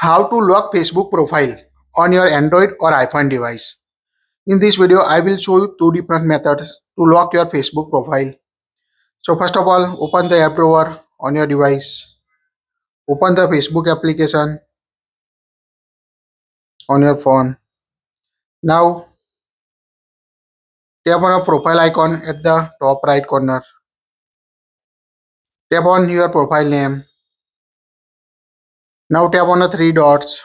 How to lock Facebook profile on your Android or iPhone device. In this video, I will show you two different methods to lock your Facebook profile. So first of all, open the app drawer on your device. Open the Facebook application on your phone. Now tap on a profile icon at the top right corner. Tap on your profile name. Now tap on the three dots.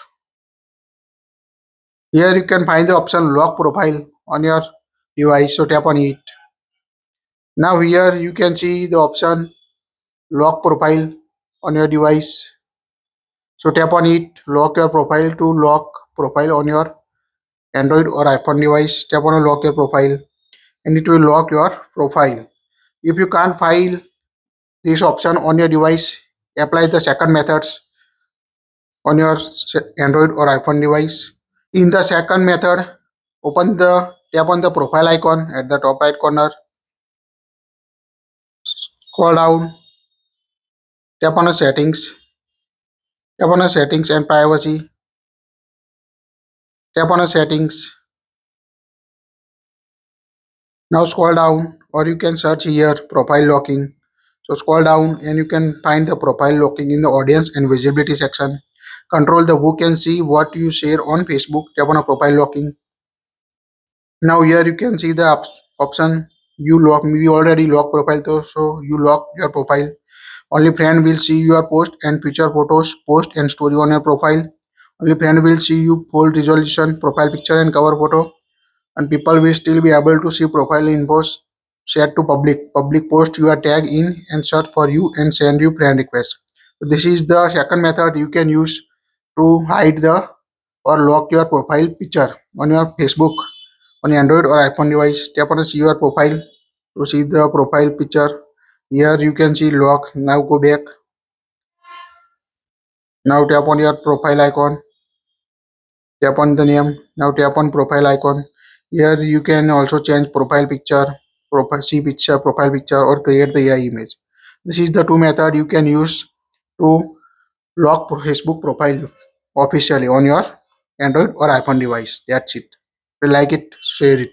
Here you can find the option lock profile on your device. So tap on it. Now here you can see the option lock profile on your device. So tap on it, lock your profile. To lock profile on your Android or iPhone device, tap on lock your profile and it will lock your profile. If you can't find this option on your device, apply the second methods on your Android or iPhone device. In the second method, tap on the profile icon at the top right corner, scroll down, tap on settings and privacy, tap on settings. Now scroll down or you can search here profile locking. So scroll down and you can find the profile locking in the audience and visibility section. Control the who can see what you share on Facebook. Tap on a profile locking. Now here you can see the option you lock. We already lock profile so you lock your profile. Only friend will see your post and future photos, post and story on your profile. Only friend will see you full resolution profile picture and cover photo, and people will still be able to see profile infos shared to public post your tag in and search for you and send you friend request. So this is the second method you can use to hide the or lock your profile picture on your Facebook on Android or iPhone device. Tap on see your profile to see the profile picture. Here you can see lock. Now go back. Now tap on your profile icon. Tap on the name. Now tap on profile icon. Here you can also change profile picture, see picture, profile picture, or create the AI image. This is the two method you can use to lock Facebook profile officially on your Android or iPhone device. That's it. If you like it, share it.